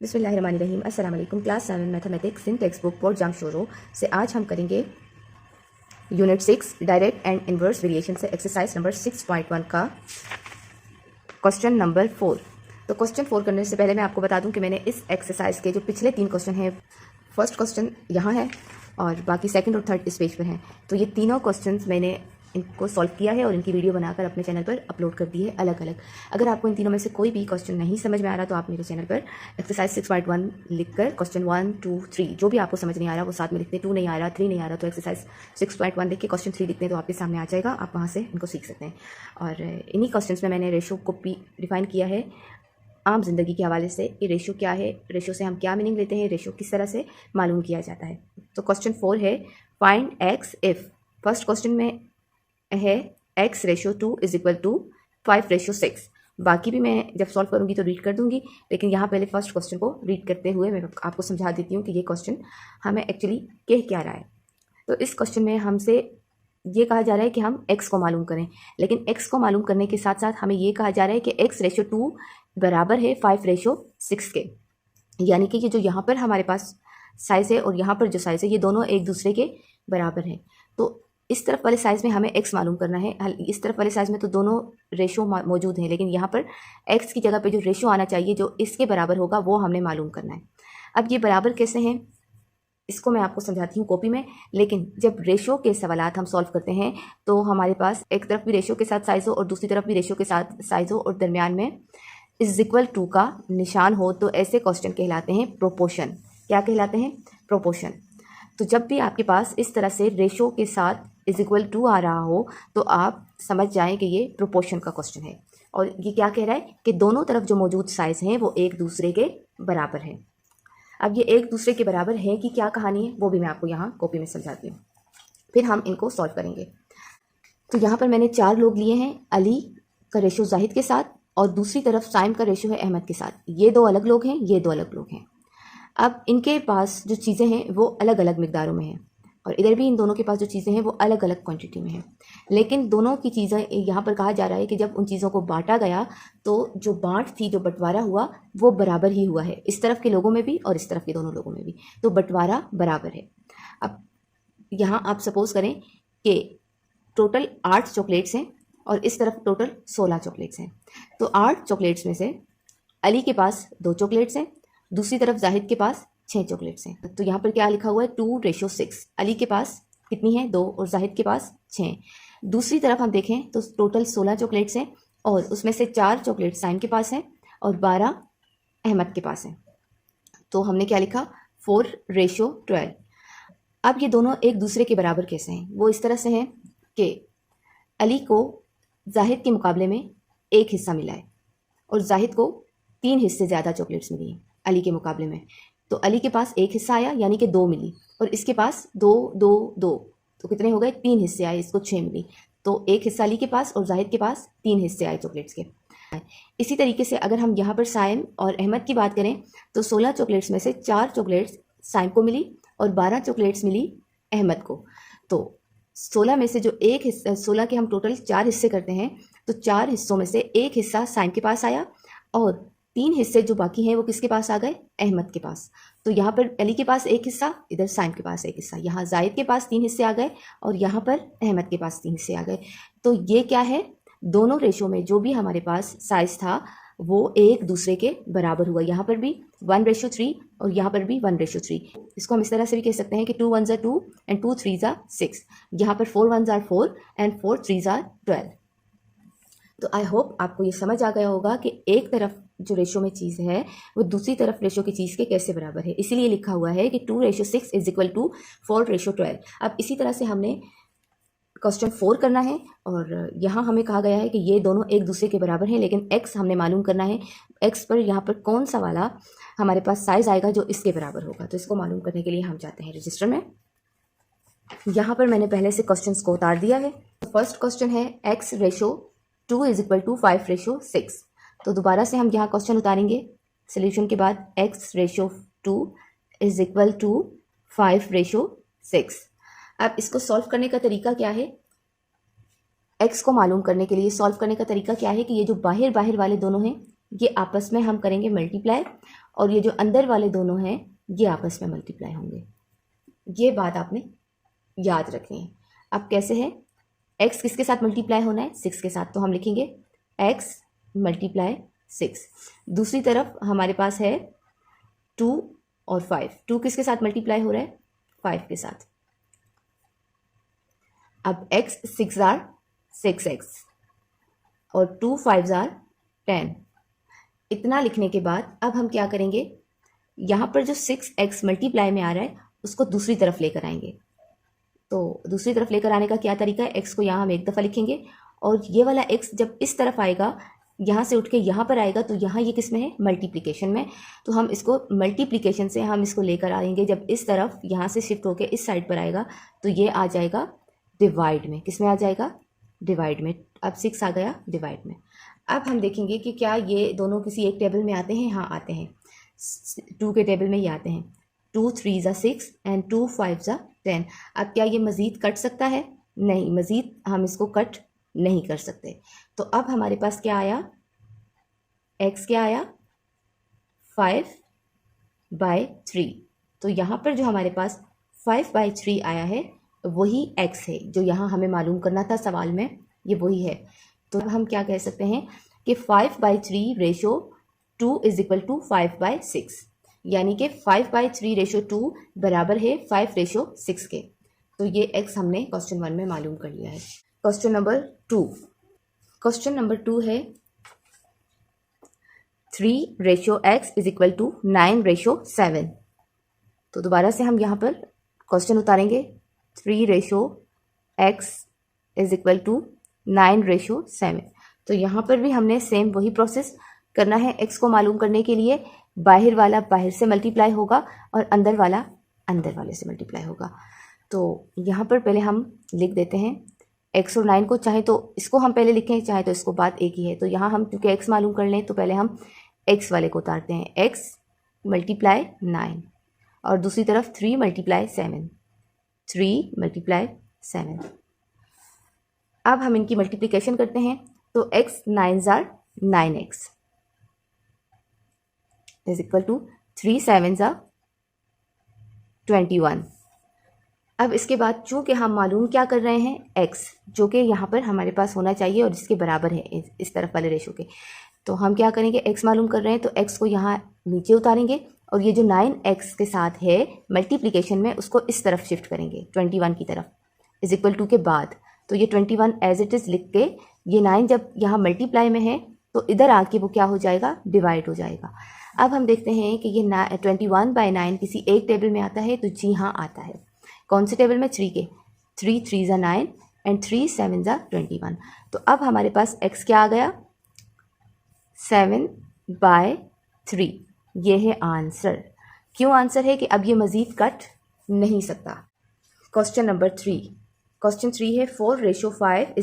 बिस्मिल्लाहिर्रहमानिर्रहीम। अस्सलाम वालेकुम। क्लास 7 मैथमेटिक्स इन टेक्स्ट बुक पोर्ट जामशोरो से आज हम करेंगे unit 6 direct and inverse variation से एक्सरसाइज नंबर 6.1 का क्वेश्चन नंबर 4। तो क्वेश्चन 4 करने से पहले मैं आपको बता दूं कि मैंने इस एक्सरसाइज के जो पिछले 3 क्वेश्चन हैं, फर्स्ट क्वेश्चन यहाँ है और बाकी सेकंड और थर्ड इस पेज पर हैं। तो ये तीनों क्वेश्चंस मैंने इनको सॉल्व किया है और इनकी वीडियो बनाकर अपने चैनल पर अपलोड कर दी है अलग अलग। अगर आपको इन तीनों में से कोई भी क्वेश्चन नहीं समझ में आ रहा तो आप मेरे चैनल पर एक्सरसाइज 6.1 लिखकर क्वेश्चन 1, 2, 3 जो भी आपको समझ नहीं आ रहा वो साथ में लिखते हैं। 2 नहीं आ रहा, 3 नहीं आ रहा तो एक्सरसाइज 6.1 लिख के क्वेश्चन 3 लिखते हैं तो आपके सामने आ जाएगा, आप वहाँ से इनको सीख सकते हैं। और इन्हीं क्वेश्चन में मैंने रेशो को भी डिफाइन किया है आम जिंदगी के हवाले से कि रेशो क्या है, रेशो से हम क्या मीनिंग लेते हैं, रेशो किस तरह से मालूम किया जाता है। तो क्वेश्चन 4 है find x if. First question में है x ratio 2 is equal to 5 ratio 6। बाकी भी मैं जब सॉल्व करूंगी तो रीड कर दूंगी, लेकिन यहाँ पहले फर्स्ट क्वेश्चन को रीड करते हुए मैं आपको समझा देती हूँ कि ये क्वेश्चन हमें एक्चुअली कह क्या रहा है। तो इस क्वेश्चन में हमसे ये कहा जा रहा है कि हम x को मालूम करें, लेकिन x को मालूम करने के साथ साथ हमें ये कहा जा रहा है कि x रेशो 2 बराबर है 5 रेशो 6 के, यानी कि ये जो यहाँ पर हमारे पास साइज़ है और यहाँ पर जो साइज़ है ये दोनों एक दूसरे के बराबर हैं। तो इस तरफ वाले साइज़ में हमें x मालूम करना है, इस तरफ वाले साइज़ में तो दोनों रेशो मौजूद हैं, लेकिन यहाँ पर x की जगह पे जो रेशो आना चाहिए जो इसके बराबर होगा वो हमने मालूम करना है। अब ये बराबर कैसे हैं इसको मैं आपको समझाती हूँ कॉपी में, लेकिन जब रेशो के सवालात हम सॉल्व करते हैं तो हमारे पास एक तरफ भी रेशो के साथ साइज़ हो और दूसरी तरफ भी रेशो के साथ साइज़ हो और दरमियान में इज इक्वल टू का निशान हो, तो ऐसे क्वेश्चन कहलाते हैं प्रोपोर्शन। क्या कहलाते हैं? प्रोपोर्शन। तो जब भी आपके पास इस तरह से रेशो के साथ इज इक्वल टू आ रहा हो तो आप समझ जाएं कि ये प्रोपोर्शन का क्वेश्चन है। और ये क्या कह रहा है कि दोनों तरफ जो मौजूद साइज हैं वो एक दूसरे के बराबर हैं। अब ये एक दूसरे के बराबर हैं कि क्या कहानी है वो भी मैं आपको यहाँ कॉपी में समझाती हूँ, फिर हम इनको सॉल्व करेंगे। तो यहाँ पर मैंने 4 लोग लिए हैं, अली का रेशो जाहिद के साथ और दूसरी तरफ साइम का रेशो है अहमद के साथ। ये 2 अलग लोग हैं, ये 2 अलग लोग हैं। अब इनके पास जो चीज़ें हैं वो अलग अलग मिकदारों में हैं और इधर भी इन दोनों के पास जो चीज़ें हैं वो अलग अलग क्वांटिटी में हैं, लेकिन दोनों की चीज़ें यहाँ पर कहा जा रहा है कि जब उन चीज़ों को बांटा गया तो जो बांट थी, जो बंटवारा हुआ वो बराबर ही हुआ है, इस तरफ के लोगों में भी और इस तरफ के दोनों लोगों में भी, तो बंटवारा बराबर है। अब यहाँ आप सपोज करें कि टोटल 8 चॉकलेट्स हैं और इस तरफ टोटल 16 चॉकलेट्स हैं। तो 8 चॉकलेट्स में से अली के पास 2 चॉकलेट्स हैं, दूसरी तरफ जाहिद के पास 6 चॉकलेट्स हैं। तो यहाँ पर क्या लिखा हुआ है 2 रेशो 6। अली के पास कितनी है? 2 और जाहिद के पास 6। दूसरी तरफ हम देखें तो टोटल 16 चॉकलेट्स हैं और उसमें से 4 चॉकलेट साइम के पास हैं और 12 अहमद के पास हैं। तो हमने क्या लिखा 4 रेशो 12। अब ये दोनों एक दूसरे के बराबर कैसे हैं? वो इस तरह से हैं कि अली को जाहिद के मुकाबले में 1 हिस्सा मिला है और जाहिद को 3 हिस्से ज़्यादा चॉकलेट्स मिली हैं अली के मुकाबले में। तो अली के पास 1 हिस्सा आया यानी कि 2 मिली और इसके पास 2, 2, 2, तो कितने हो गए? 3 हिस्से आए, इसको 6 मिली। तो 1 हिस्सा अली के पास और जाहिद के पास 3 हिस्से आए चॉकलेट्स के। इसी तरीके से अगर हम यहाँ पर साइम और अहमद की बात करें तो 16 चॉकलेट्स में से 4 चॉकलेट्स साइम को मिली और 12 चॉकलेट्स मिली अहमद को। तो 16 में से जो एक हिस्सा, 16 के हम टोटल 4 हिस्से करते हैं तो 4 हिस्सों में से 1 हिस्सा साइम के पास आया और 3 हिस्से जो बाकी हैं वो किसके पास आ गए? अहमद के पास। तो यहाँ पर अली के पास 1 हिस्सा, इधर साइम के पास 1 हिस्सा, यहाँ जाहिद के पास 3 हिस्से आ गए और यहाँ पर अहमद के पास 3 हिस्से आ गए। तो ये क्या है? दोनों रेशो में जो भी हमारे पास साइज था वो एक दूसरे के बराबर हुआ। यहाँ पर भी 1 रेशो 3 और यहाँ पर भी 1 रेशो 3। इसको हम इस तरह से भी कह सकते हैं कि 2 1s are 2 and 2 3s are 6। यहाँ पर 4 1s are 4 and 4 3s are 12। तो आई होप आपको ये समझ आ गया होगा कि एक तरफ जो रेशो में चीज़ है वो दूसरी तरफ रेशो की चीज़ के कैसे बराबर है। इसीलिए लिखा हुआ है कि 2 ratio 6 is equal to 4 ratio 12। अब इसी तरह से हमने क्वेश्चन 4 करना है और यहाँ हमें कहा गया है कि ये दोनों एक दूसरे के बराबर हैं, लेकिन x हमने मालूम करना है। x पर यहाँ पर कौन सा वाला हमारे पास साइज आएगा जो इसके बराबर होगा। तो इसको मालूम करने के लिए हम जाते हैं रजिस्टर में। यहाँ पर मैंने पहले से क्वेश्चन को उतार दिया है। फर्स्ट क्वेश्चन है x ratio 2 is equal to 5 ratio 6। तो दोबारा से हम यहाँ क्वेश्चन उतारेंगे सोल्यूशन के बाद। x ratio 2 is equal to 5 ratio 6। अब इसको सॉल्व करने का तरीका क्या है? x को मालूम करने के लिए सॉल्व करने का तरीका क्या है कि ये जो बाहर बाहर वाले दोनों हैं ये आपस में हम करेंगे मल्टीप्लाई, और ये जो अंदर वाले दोनों हैं ये आपस में मल्टीप्लाई होंगे। ये बात आपने याद रखनी है। अब कैसे है, x किसके साथ मल्टीप्लाई होना है, 6 के साथ, तो हम लिखेंगे x मल्टीप्लाई 6। दूसरी तरफ हमारे पास है 2 और 5, 2 किसके साथ मल्टीप्लाई हो रहा है, 5 के साथ। अब x 6 आर 6x और 2 5 आर 10। इतना लिखने के बाद अब हम क्या करेंगे, यहाँ पर जो 6x मल्टीप्लाई में आ रहा है उसको दूसरी तरफ लेकर आएंगे। तो दूसरी तरफ लेकर आने का क्या तरीका है, x को यहाँ हम एक दफ़ा लिखेंगे और ये वाला x जब इस तरफ आएगा, यहाँ से उठ के यहाँ पर आएगा, तो यहाँ ये किस में है, मल्टीप्लिकेशन में। तो हम इसको मल्टीप्लिकेशन से हम इसको लेकर आएंगे, जब इस तरफ यहाँ से शिफ्ट होकर इस साइड पर आएगा तो ये आ जाएगा डिवाइड में। किस में आ जाएगा, डिवाइड में। अब 6 आ गया डिवाइड में। अब हम देखेंगे कि क्या ये दोनों किसी एक टेबल में आते हैं, हाँ आते हैं, 2 के टेबल में ही आते हैं। 2 3 ज़ा 6 एंड 2 5 ज़ा 10। अब क्या ये मज़ीद कट सकता है, नहीं, मज़ीद हम इसको कट नहीं कर सकते। तो अब हमारे पास क्या आया, x क्या आया, 5/3। तो यहाँ पर जो हमारे पास 5/3 आया है वही x है, जो यहाँ हमें मालूम करना था सवाल में, ये वही है। तो हम क्या कह सकते हैं कि 5/3 रेशो 2 = 5/6, यानी कि 5/3 रेशो 2 बराबर है 5/6 के। तो ये x हमने क्वेश्चन 1 में मालूम कर लिया है। क्वेश्चन नंबर 2, क्वेश्चन नंबर 2 है 3/x = 9/7। तो दोबारा से हम यहाँ पर क्वेश्चन उतारेंगे, 3/x = 9/7। तो यहाँ पर भी हमने सेम वही प्रोसेस करना है। x को मालूम करने के लिए बाहर वाला बाहर से मल्टीप्लाई होगा और अंदर वाला अंदर वाले से मल्टीप्लाई होगा। तो यहाँ पर पहले हम लिख देते हैं x और 9 को, चाहे तो इसको हम पहले लिखें, चाहे तो इसको, बात एक ही है। तो यहाँ हम क्योंकि x मालूम कर लें तो पहले हम x वाले को उतारते हैं, x × 9, और दूसरी तरफ 3 × 7, 3 × 7। अब हम इनकी मल्टीप्लिकेशन करते हैं, तो x 9 आर 9x = 3 7 आर 21। अब इसके बाद चूँकि हम मालूम क्या कर रहे हैं, x, जो कि यहाँ पर हमारे पास होना चाहिए और इसके बराबर है इस तरफ वाले रेशो के। तो हम क्या करेंगे, x मालूम कर रहे हैं तो x को यहाँ नीचे उतारेंगे और ये जो 9x के साथ है मल्टीप्लिकेशन में उसको इस तरफ शिफ्ट करेंगे 21 की तरफ, = के बाद। तो ये 21 एज इट इज़ लिख के, ये 9 जब यहाँ मल्टीप्लाई में है तो इधर आके वो क्या हो जाएगा, डिवाइड हो जाएगा। अब हम देखते हैं कि ये 21/9 किसी एक टेबल में आता है, तो जी हाँ आता है। कौन से टेबल में, 3 के। 3 3 ज़ा 9 एंड 3 7 ज़ा 21। तो अब हमारे पास x क्या आ गया, 7/3। ये है आंसर। क्यों आंसर है कि अब ये मज़ीद कट नहीं सकता। क्वेश्चन नंबर 3, क्वेश्चन 3 है 4/5 =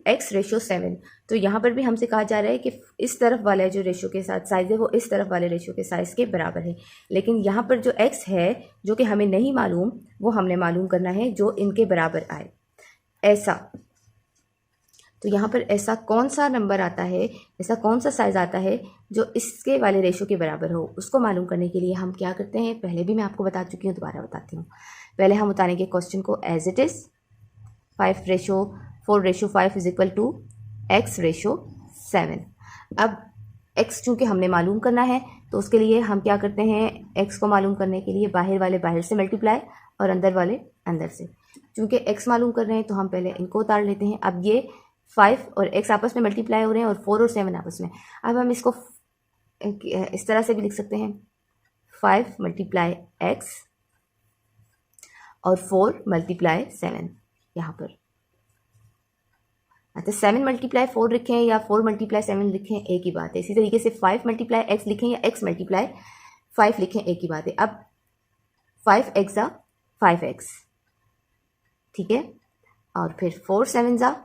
x/7। तो यहाँ पर भी हमसे कहा जा रहा है कि इस तरफ वाला जो रेशो के साथ साइज़ है वो इस तरफ वाले रेशो के साइज़ के बराबर है। लेकिन यहाँ पर जो x है जो कि हमें नहीं मालूम, वो हमने मालूम करना है जो इनके बराबर आए। ऐसा, तो यहाँ पर ऐसा कौन सा नंबर आता है, ऐसा कौन सा साइज़ आता है जो इसके वाले रेशो के बराबर हो, उसको मालूम करने के लिए हम क्या करते हैं, पहले भी मैं आपको बता चुकी हूँ, दोबारा बताती हूँ। पहले हम उतारेंगे क्वेश्चन को एज इट इज़, 4/5 = x/7। अब x चूँकि हमने मालूम करना है तो उसके लिए हम क्या करते हैं, x को मालूम करने के लिए बाहर वाले बाहर से मल्टीप्लाई और अंदर वाले अंदर से। चूँकि x मालूम कर रहे हैं तो हम पहले इनको उतार लेते हैं। अब ये 5 और x आपस में मल्टीप्लाई हो रहे हैं और 4 और 7 आपस में। अब हम इसको इस तरह से भी लिख सकते हैं, 5 × x और 4 × 7 यहाँ पर। अच्छा, 7 × 4 लिखें या 4 × 7 लिखें, एक ही बात है। इसी तरीके से 5 × x लिखें या x × 5 लिखें, एक ही बात है। अब 5x = 5x, ठीक है, और फिर 4 7 =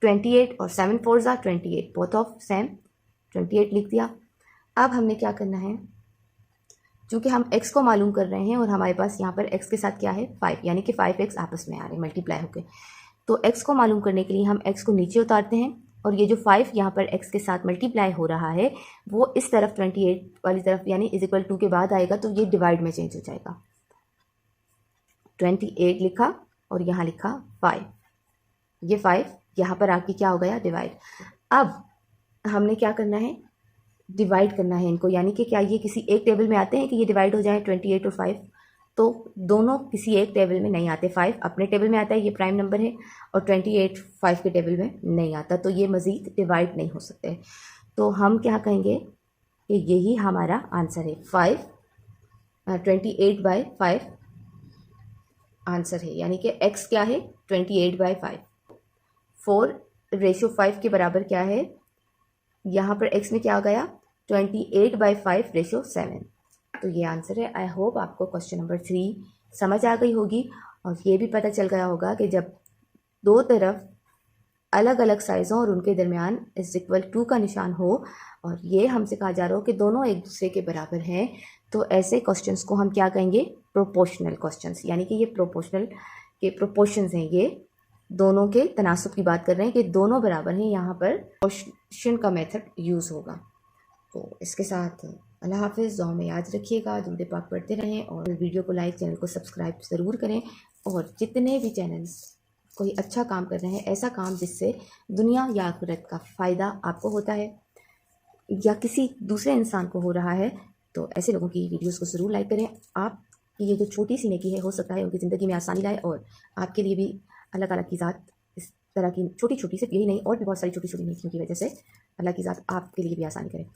28 और 7 4 = 28, बोथ ऑफ सेम, 28 लिख दिया। अब हमने क्या करना है, चूँकि हम x को मालूम कर रहे हैं और हमारे पास यहाँ पर x के साथ क्या है, 5, यानी कि 5x आपस में आ रहे हैं मल्टीप्लाई होकर। तो x को मालूम करने के लिए हम x को नीचे उतारते हैं और ये जो 5 यहाँ पर x के साथ मल्टीप्लाई हो रहा है वो इस तरफ 28 वाली तरफ यानी इज इक्वल टू के बाद आएगा, तो ये डिवाइड में चेंज हो जाएगा। 28 लिखा और यहाँ लिखा 5, ये 5 यहाँ पर आके क्या हो गया, डिवाइड। अब हमने क्या करना है, डिवाइड करना है इनको, यानी कि क्या ये किसी एक टेबल में आते हैं कि ये डिवाइड हो जाए 28 और 5? तो दोनों किसी एक टेबल में नहीं आते। 5 अपने टेबल में आता है, ये प्राइम नंबर है, और 28 5 के टेबल में नहीं आता, तो ये मज़ीद डिवाइड नहीं हो सकते। तो हम क्या कहेंगे कि यही हमारा आंसर है, 28/5 आंसर है, यानी कि x क्या है, 28/5। 4/5 के बराबर क्या है, यहाँ पर x में क्या आ गया, 28/5/7। तो ये आंसर है। आई होप आपको क्वेश्चन नंबर 3 समझ आ गई होगी, और ये भी पता चल गया होगा कि जब दो तरफ अलग अलग साइज़ों और उनके दरमियान इज इक्वल टू का निशान हो और ये हमसे कहा जा रहा हो कि दोनों एक दूसरे के बराबर हैं, तो ऐसे क्वेश्चंस को हम क्या कहेंगे, प्रोपोर्शनल क्वेश्चंस, यानी कि ये प्रोपोर्शनल के प्रोपोर्शंस हैं, ये दोनों के तनासुब की बात कर रहे हैं कि दोनों बराबर हैं, यहाँ पर प्रोपोर्शन का मेथड यूज़ होगा। तो इसके साथ अल्लाह हाफिज़, दुआ में याद रखिएगा, दुरूद पाक पढ़ते रहें, और वीडियो को लाइक, चैनल को सब्सक्राइब ज़रूर करें। और जितने भी चैनल्स कोई अच्छा काम कर रहे हैं, ऐसा काम जिससे दुनिया या आखिरत का फ़ायदा आपको होता है या किसी दूसरे इंसान को हो रहा है, तो ऐसे लोगों की वीडियोस को ज़रूर लाइक करें। आपकी ये जो छोटी सी नेकी है, हो सकता है उनकी ज़िंदगी में आसानी लाए, और आपके लिए भी अल्लाह ताला की ज़ात इस तरह की छोटी छोटी, सिर्फ यही नहीं और भी बहुत सारी छोटी छोटी नेकियों की वजह से अल्लाह की ज़ात आपके लिए भी आसानी करे।